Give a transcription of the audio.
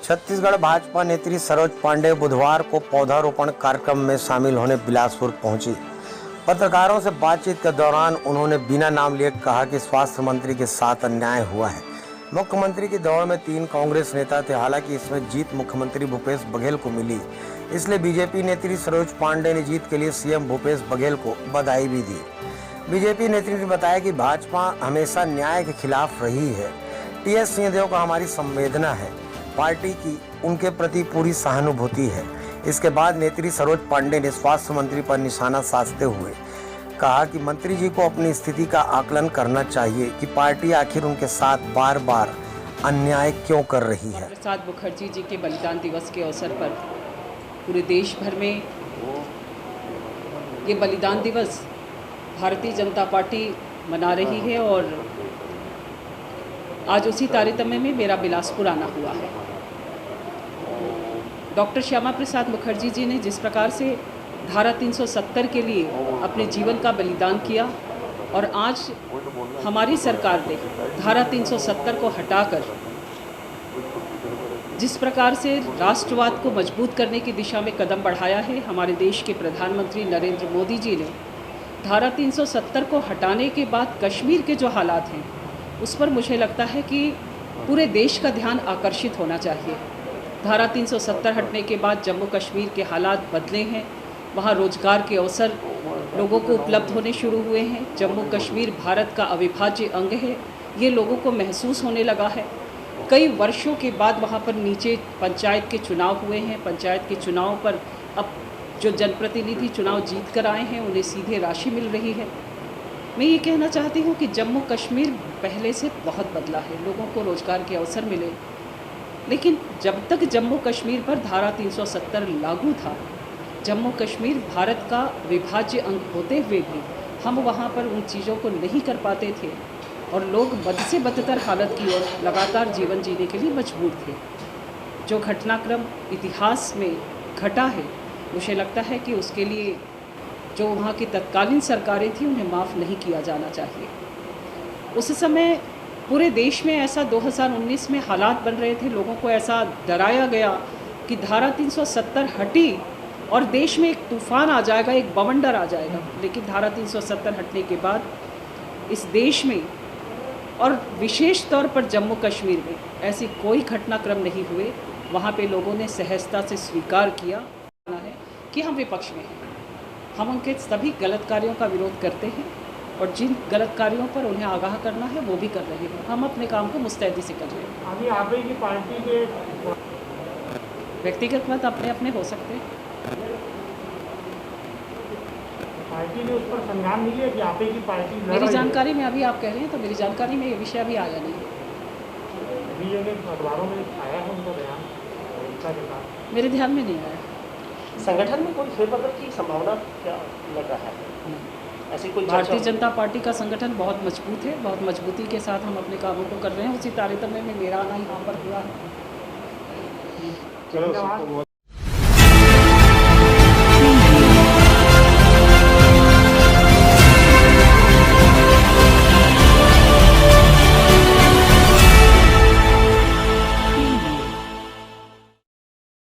छत्तीसगढ़ भाजपा नेत्री सरोज पांडे बुधवार को पौधारोपण कार्यक्रम में शामिल होने बिलासपुर पहुंची। पत्रकारों से बातचीत के दौरान उन्होंने बिना नाम लिए कहा कि स्वास्थ्य मंत्री के साथ अन्याय हुआ है। मुख्यमंत्री की दौड़ में 3 कांग्रेस नेता थे, हालांकि इसमें जीत मुख्यमंत्री भूपेश बघेल को मिली। इसलिए बीजेपी नेत्री सरोज पांडे ने जीत के लिए सीएम भूपेश बघेल को बधाई भी दी। बीजेपी नेत्री ने बताया कि भाजपा हमेशा न्याय के खिलाफ रही है। टीएस सिंहदेव का हमारी संवेदना है, पार्टी की उनके प्रति पूरी सहानुभूति है। इसके बाद नेत्री सरोज पांडे ने स्वास्थ्य मंत्री पर निशाना साधते हुए कहा कि मंत्री जी को अपनी स्थिति का आकलन करना चाहिए कि पार्टी आखिर उनके साथ बार बार अन्याय क्यों कर रही है। प्रसाद मुखर्जी जी के बलिदान दिवस के अवसर पर पूरे देश भर में ये बलिदान दिवस भारतीय जनता पार्टी मना रही है और आज उसी तारतम्य में मेरा बिलासपुर आना हुआ है। डॉक्टर श्यामा प्रसाद मुखर्जी जी ने जिस प्रकार से धारा 370 के लिए अपने जीवन का बलिदान किया और आज हमारी सरकार ने धारा 370 को हटाकर जिस प्रकार से राष्ट्रवाद को मजबूत करने की दिशा में कदम बढ़ाया है, हमारे देश के प्रधानमंत्री नरेंद्र मोदी जी ने धारा 370 को हटाने के बाद कश्मीर के जो हालात हैं उस पर मुझे लगता है कि पूरे देश का ध्यान आकर्षित होना चाहिए। धारा 370 हटने के बाद जम्मू कश्मीर के हालात बदले हैं, वहाँ रोजगार के अवसर लोगों को उपलब्ध होने शुरू हुए हैं। जम्मू कश्मीर भारत का अविभाज्य अंग है, ये लोगों को महसूस होने लगा है। कई वर्षों के बाद वहाँ पर नीचे पंचायत के चुनाव हुए हैं। पंचायत के चुनाव पर अब जो जनप्रतिनिधि चुनाव जीत कर आए हैं उन्हें सीधे राशि मिल रही है। मैं ये कहना चाहती हूँ कि जम्मू कश्मीर पहले से बहुत बदला है, लोगों को रोजगार के अवसर मिले, लेकिन जब तक जम्मू कश्मीर पर धारा 370 लागू था, जम्मू कश्मीर भारत का विभाज्य अंग होते हुए भी हम वहाँ पर उन चीज़ों को नहीं कर पाते थे और लोग बद से बदतर हालत की ओर लगातार जीवन जीने के लिए मजबूर थे। जो घटनाक्रम इतिहास में घटा है, मुझे लगता है कि उसके लिए जो वहाँ की तत्कालीन सरकारें थी उन्हें माफ़ नहीं किया जाना चाहिए। उस समय पूरे देश में ऐसा 2019 में हालात बन रहे थे, लोगों को ऐसा डराया गया कि धारा 370 हटी और देश में एक तूफान आ जाएगा, एक बवंडर आ जाएगा। लेकिन धारा 370 हटने के बाद इस देश में और विशेष तौर पर जम्मू कश्मीर में ऐसी कोई घटनाक्रम नहीं हुए। वहाँ पे लोगों ने सहजता से स्वीकार किया है कि हम विपक्ष में हैं, हम उनके सभी गलत कार्यों का विरोध करते हैं और जिन गलत कार्यों पर उन्हें आगाह करना है वो भी कर रहे हैं। हम अपने काम को मुस्तैदी से कर रहे हैं। अभी आप ही की पार्टी के व्यक्तिगत मत अपने अपने हो सकते हैं। पार्टी ने उस पर संज्ञान नहीं लिया कि आप ही की पार्टी मेरी जानकारी में अभी आप कह रहे हैं तो मेरी जानकारी में ये विषय अभी आया नहीं। अभी ये अखबारों में आया है उनका बयान के साथ, मेरे ध्यान में नहीं आया। संगठन में कोई फेरबदल की संभावना क्या लग रहा है? ऐसी कोई भारतीय जनता पार्टी का संगठन बहुत मजबूत है, बहुत मजबूती के साथ हम अपने कामों को कर रहे हैं। उसी तारतम्य में मेरा आना यहाँ पर हुआ है।